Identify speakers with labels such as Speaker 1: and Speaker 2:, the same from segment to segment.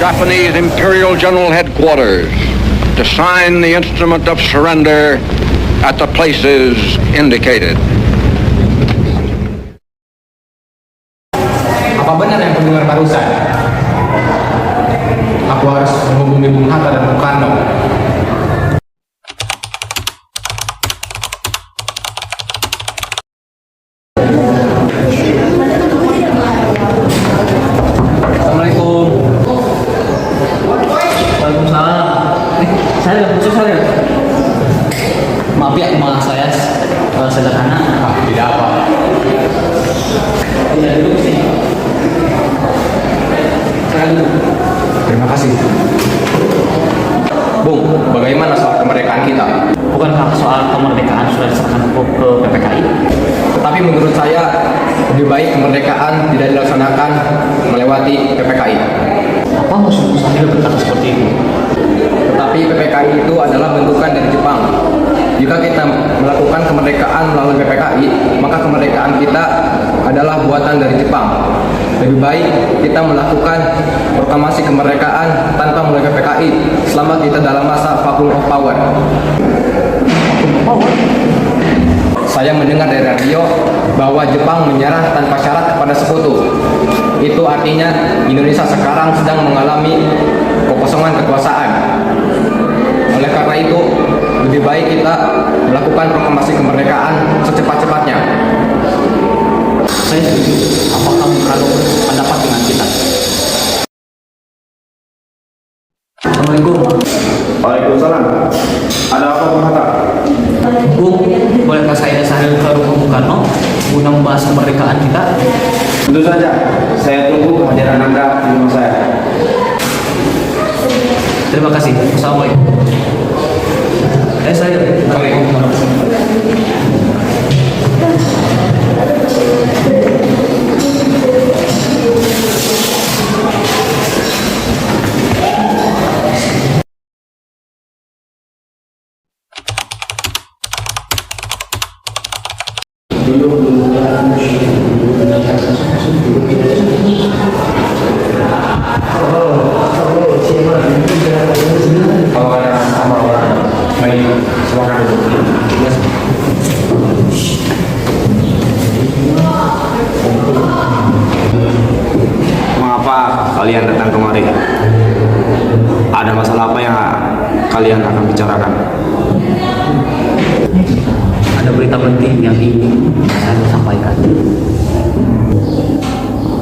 Speaker 1: Japanese Imperial General Headquarters to sign the instrument of surrender at the places indicated.
Speaker 2: Apa benar yang pendengar barusan? Aku harus menghubungi Bung Hatta dan Bung Karno. Assalamualaikum.
Speaker 3: Waalaikumsalam. Saya saya. Maaf ya, rumah saya sederhana.
Speaker 2: Tidak apa.
Speaker 3: Tidak duduk sih. Saya duduk.
Speaker 2: Terima kasih. Bung, bagaimana soal kemerdekaan kita?
Speaker 3: Bukankah soal kemerdekaan sudah diserahkan ke PPKI?
Speaker 2: Tetapi menurut saya lebih baik kemerdekaan tidak dilaksanakan melewati PPKI.
Speaker 3: Apa maksud saya berkata seperti itu?
Speaker 2: Tetapi PPKI itu adalah bentukan dari Jepang. Jika kita melakukan kemerdekaan melalui PPKI, maka kemerdekaan kita adalah buatan dari Jepang. Lebih baik kita melakukan proklamasi kemerdekaan tanpa melalui PPKI selama kita dalam masa vacuum of power. Saya mendengar dari radio bahwa Jepang menyerah tanpa syarat kepada sekutu. Itu artinya Indonesia sekarang sedang mengalami kekosongan kekuasaan. Oleh karena itu, lebih baik kita melakukan proklamasi kemerdekaan secepat-cepatnya.
Speaker 3: Saya setuju. Apakah kamu pendapat dengan kita? Assalamualaikum.
Speaker 4: Waalaikumsalam. Ada apa Bung Hatta?
Speaker 3: Bung, bolehkah saya sehari ke rumah Bung Karno guna membahas kemerdekaan kita?
Speaker 4: Tentu saja. Saya tunggu kehadiran Anda di rumah saya.
Speaker 3: Terima kasih. Assalamualaikum. Saya.
Speaker 4: Mengapa kalian datang kemari? Ada masalah apa yang kalian akan bicarakan?
Speaker 3: Ada berita penting yang ingin saya sampaikan.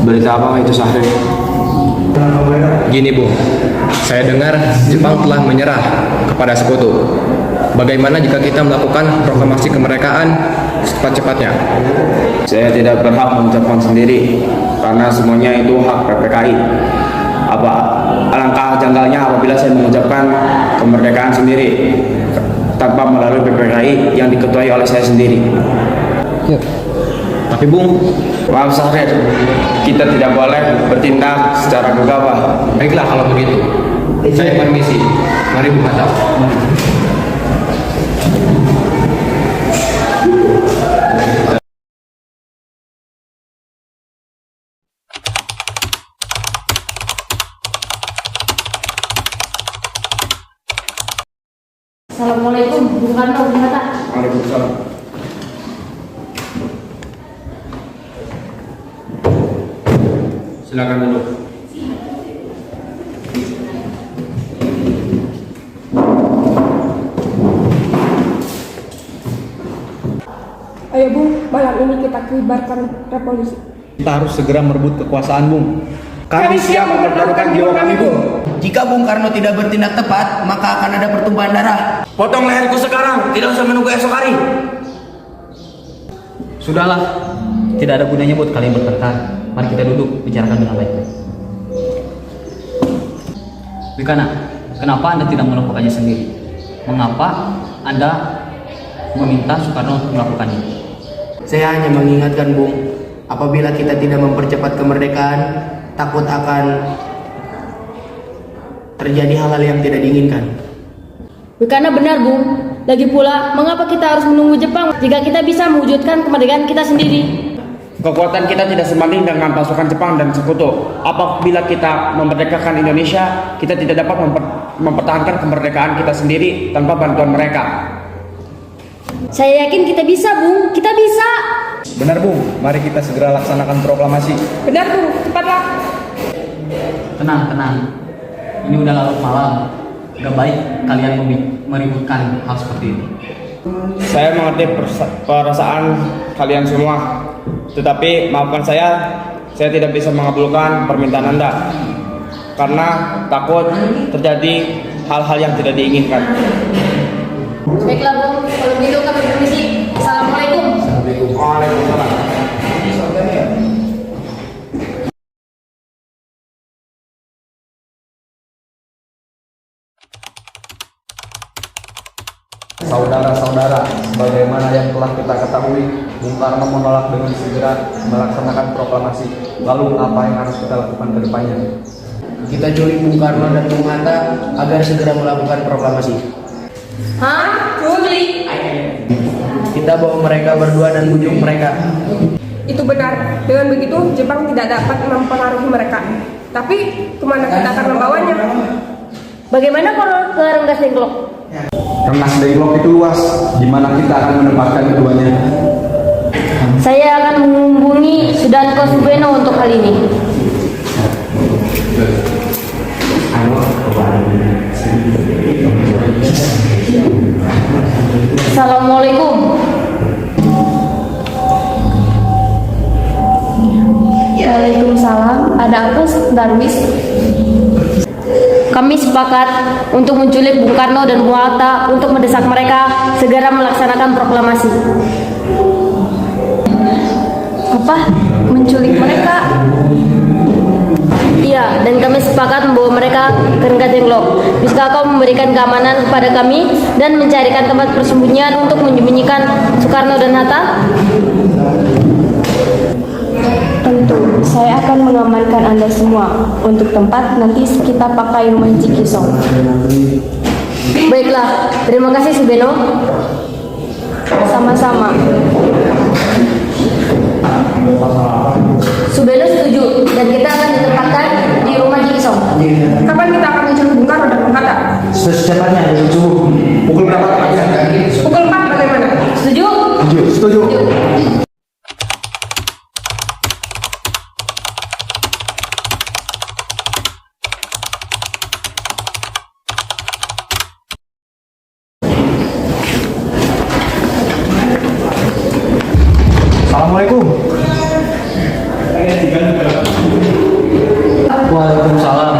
Speaker 4: Berita apa itu, Syahrir?
Speaker 2: Gini Bung, saya dengar Jepang telah menyerah kepada sekutu. Bagaimana jika kita melakukan proklamasi kemerdekaan secepat-cepatnya?
Speaker 4: Saya tidak berhak mengucapkan sendiri karena semuanya itu hak PPKI. Alangkah janggalnya apabila saya mengucapkan kemerdekaan sendiri tanpa melalui PPKI yang diketuai oleh saya sendiri.
Speaker 2: Ya. Tapi Bung,
Speaker 4: maaf Syahrir, kita tidak boleh bertindak secara gegabah.
Speaker 2: baiklah kalau begitu. Saya permisi. Mari Bung Hatta.
Speaker 5: Assalamualaikum, Bung Karno, Bung Hatta.
Speaker 4: Waalaikumsalam.
Speaker 2: Silakan duduk.
Speaker 6: Ayo Bung, malam ini kita kibarkan revolusi.
Speaker 7: Kita harus segera merebut kekuasaan, Bung. Kami siap mempertaruhkan jiwa kami, Bung.
Speaker 8: Jika Bung Karno tidak bertindak tepat, maka akan ada pertumpahan darah.
Speaker 4: Potong leherku sekarang, tidak usah menunggu esok hari.
Speaker 3: Sudahlah, tidak ada gunanya buat kalian bertengkar. Mari kita duduk, bicarakan dengan baik-baik. Wikana, kenapa Anda tidak melakukannya sendiri? Mengapa Anda meminta Soekarno untuk melakukannya?
Speaker 8: Saya hanya mengingatkan Bung, apabila kita tidak mempercepat kemerdekaan, takut akan terjadi hal-hal yang tidak diinginkan.
Speaker 5: Wikana benar, Bung. Lagi pula, mengapa kita harus menunggu Jepang jika kita bisa mewujudkan kemerdekaan kita sendiri?
Speaker 4: Kekuatan kita tidak sebanding dengan pasukan Jepang dan sekutu. Apabila kita memerdekakan Indonesia, kita tidak dapat mempertahankan kemerdekaan kita sendiri tanpa bantuan mereka.
Speaker 5: Saya yakin kita bisa, Bung. Kita bisa.
Speaker 7: Benar Bung, mari kita segera laksanakan proklamasi.
Speaker 6: Benar Bung, cepatlah.
Speaker 3: Tenang. Ini udah larut malam. Gak baik kalian meributkan hal seperti ini.
Speaker 4: Saya mengerti perasaan kalian semua, tetapi maafkan saya tidak bisa mengabulkan permintaan Anda karena takut terjadi hal-hal yang tidak diinginkan.
Speaker 5: Baiklah, Bung. Kalau begitu kami permisi. Assalamualaikum.
Speaker 4: Waalaikumsalam.
Speaker 2: Saudara-saudara, sebagaimana yang telah kita ketahui, Bung Karno menolak dengan segera melaksanakan proklamasi. Lalu apa yang harus kita lakukan ke depannya?
Speaker 8: Kita culik Bung Karno dan Bung Hatta agar segera melakukan proklamasi.
Speaker 5: Hah? Culik?
Speaker 8: Kita bawa mereka berdua dan bujuk mereka.
Speaker 6: Itu benar. Dengan begitu Jepang tidak dapat mempengaruhi mereka. Tapi kemana kita akan membawanya?
Speaker 5: Bagaimana kalau ke Renggas Dengklok?
Speaker 7: Rengas Dengklok itu luas, di mana kita akan menempatkan keduanya.
Speaker 5: Saya akan menghubungi Sudanko Subeno untuk hal ini. Assalamualaikum. Waalaikumsalam. Ada apa, Darwis? Kami sepakat untuk menculik Bung Karno dan Bung Hatta untuk mendesak mereka segera melaksanakan proklamasi. Apa? Menculik mereka? Iya, dan kami sepakat membawa mereka ke Renggas Dengklok. Bisa kau memberikan keamanan kepada kami dan mencarikan tempat persembunyian untuk menyembunyikan Soekarno dan Hatta?
Speaker 6: Tentu, saya akan mengamankan Anda semua. Untuk tempat nanti kita pakai rumah Cikisong.
Speaker 5: Baiklah, terima kasih Subeno.
Speaker 6: Sama-sama.
Speaker 5: Subeno setuju dan kita akan ditempatkan di rumah Jikisong.
Speaker 6: Kapan kita akan menculik Bung Karno dan Bung Hatta?
Speaker 8: Secepatnya dari subuh.
Speaker 7: Pukul berapa Pak?
Speaker 6: Pukul 4 bagaimana?
Speaker 5: Setuju?
Speaker 7: Setuju. Assalamualaikum.
Speaker 3: Waalaikumsalam.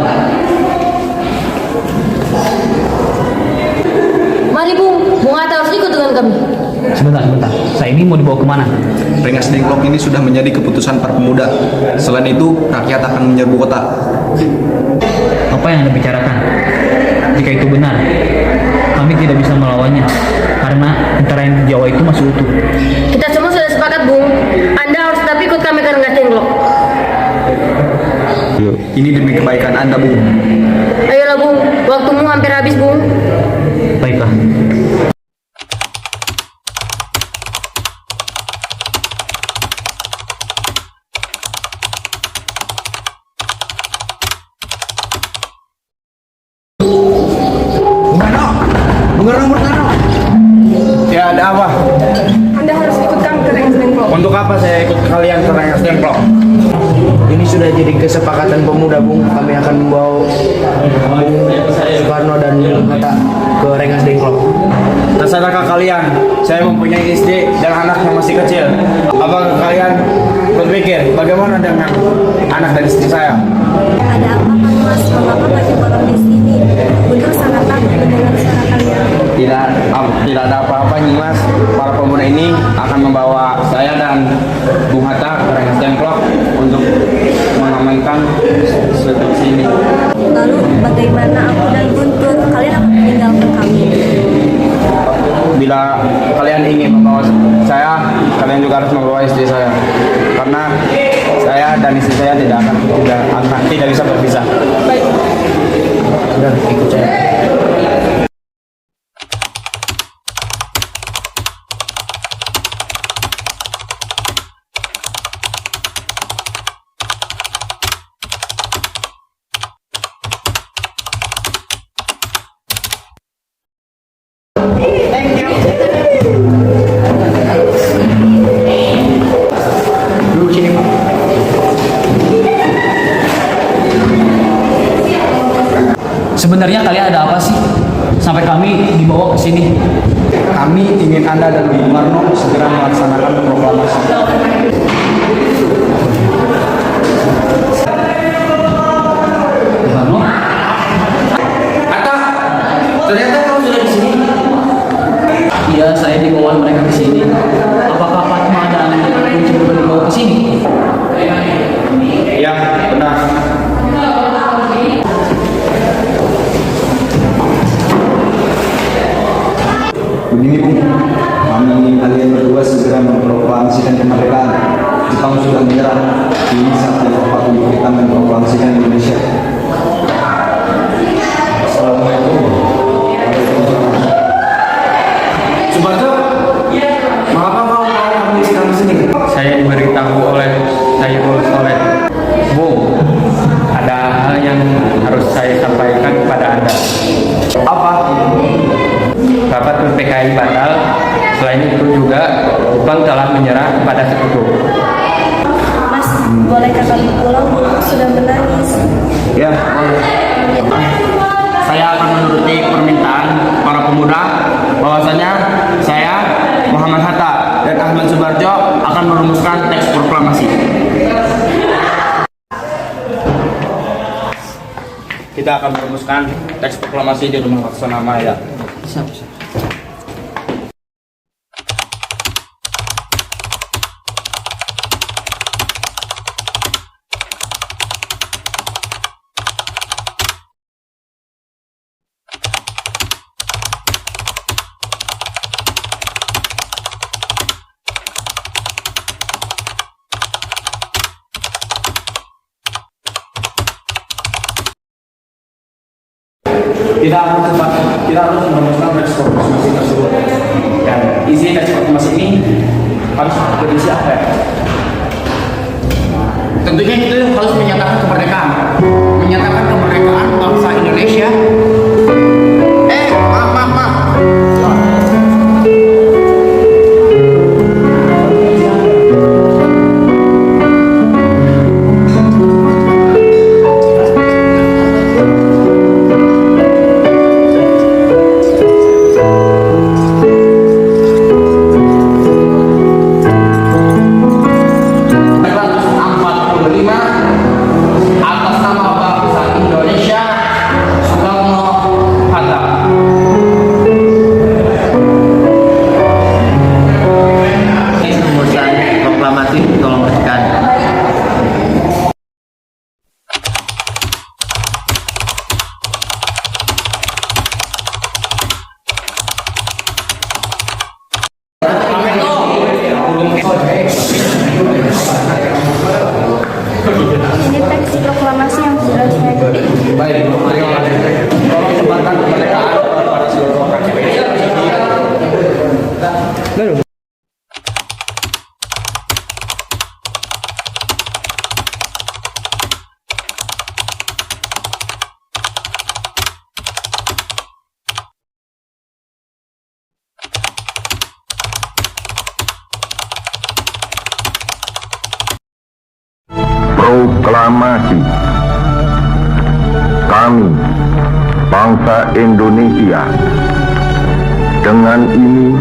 Speaker 5: Mari Bung Hatta harus ikut dengan kami.
Speaker 3: Sebentar. Saya ini mau dibawa kemana?
Speaker 7: Rengas Dengklok ini sudah menjadi keputusan para pemuda. Selain itu, rakyat akan menyerbu kota.
Speaker 3: Apa yang Anda bicarakan? Jika itu benar, kami tidak bisa melawannya karena tentara yang di Jawa itu masih utuh.
Speaker 5: Kita semua sudah sepakat, Bung. Anda harus tetap ikut kami ke Renggas Dengklok.
Speaker 7: Ini demi kebaikan Anda, Bung.
Speaker 5: Ayolah, Bung. Waktumu hampir habis, Bung.
Speaker 3: Baiklah.
Speaker 7: Bung Karno.
Speaker 4: Ya, ada apa?
Speaker 6: Anda harus ikut kami ke Renggas Dengklok.
Speaker 4: Untuk apa saya ikut kalian ke Rengas Dengklok?
Speaker 8: Ini sudah jadi kesepakatan pemuda, Bung. Kami akan membawa Soekarno dan Hatta ke Rengas Dengklok.
Speaker 4: Tersadarkah kalian? Saya mempunyai istri dan anak yang masih kecil. Apakah kalian berpikir bagaimana dengan anak dan istri saya?
Speaker 6: Ada apa, Kang Mas? Mengapa banyak orang di sini? Bunda sangat takut mendengar suara kalian.
Speaker 4: Tidak ada apa-apa nih Mas. Para pemuda ini akan membawa saya dan Bung Hatta ke Rengas Dengklok untuk mengamankan sesuatu di sini.
Speaker 6: Lalu bagaimana aku dan Guntur? Kalian akan meninggalkan kami.
Speaker 4: Bila kalian ingin membawa saya, kalian juga harus membawa istri saya. Karena saya dan istri saya tidak bisa berpisah.
Speaker 6: Baik.
Speaker 8: Udah, ikut saya.
Speaker 3: Sebenarnya kalian ada apa sih? Sampai kami dibawa ke sini.
Speaker 7: Kami ingin Anda dan Bung Karno segera melaksanakan proklamasi.
Speaker 3: Karno?
Speaker 2: Atta, ternyata kau sudah di sini.
Speaker 3: Iya, saya dibawa mereka ke sini. Apakah Fatma dan Kunci juga dibawa ke sini?
Speaker 4: Iya, benar.
Speaker 7: Begini Bung, kami ingin kalian berdua segera memproklamasikan kemerdekaan. Jepang sudah menyerah. Ini saat yang tepat untuk kita memproklamasikan Indonesia. Assalamualaikum.
Speaker 2: Subarjo, mengapa kau mau kami sekarang di sini?
Speaker 9: Saya diberitahu oleh Saiful Soleh. Bung, ada hal yang harus saya sampaikan kepada Anda.
Speaker 2: Apa?
Speaker 9: Rapat PPKI batal. Selain itu juga Jepang telah menyerah kepada sekutu.
Speaker 6: Mas, bolehkah kami pulang? Sudah menangis.
Speaker 4: Ya, saya akan menuruti permintaan para pemuda bahwasanya saya Muhammad Hatta dan Ahmad Subarjo akan merumuskan teks proklamasi. Kita akan merumuskan teks proklamasi di Rumah Laksana Maya. Kita harus merumuskan teks proklamasi tersebut. Dan isi teks proklamasi ini harus berisi apa ya?
Speaker 8: Tentunya itu harus menyatakan kemerdekaan. Menyatakan kemerdekaan bangsa Indonesia. Maaf.
Speaker 2: Atas nama bangsa Indonesia, Soekarno-Hatta.
Speaker 8: Ini rumusan proklamasi tolong bacakan.
Speaker 6: Ini teks proklamasi yang sudah saya tulis.
Speaker 2: Baik, terima kasih. Tolong sebarkan kemerdekaan kepada seluruh rakyat Indonesia.
Speaker 1: Proklamasi. Kami, bangsa Indonesia, dengan ini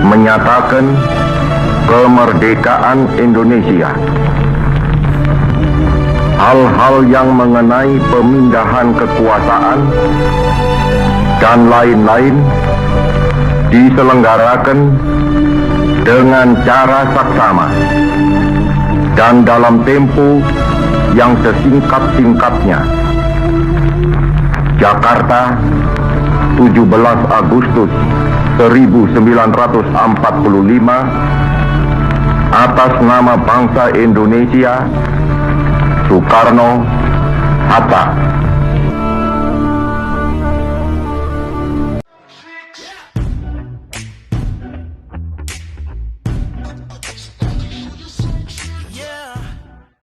Speaker 1: menyatakan kemerdekaan Indonesia. Hal-hal yang mengenai pemindahan kekuasaan dan lain-lain diselenggarakan dengan cara saksama dan dalam tempo yang sesingkat-singkatnya. Jakarta, 17 Agustus 1945, atas nama bangsa Indonesia, Soekarno-Hatta.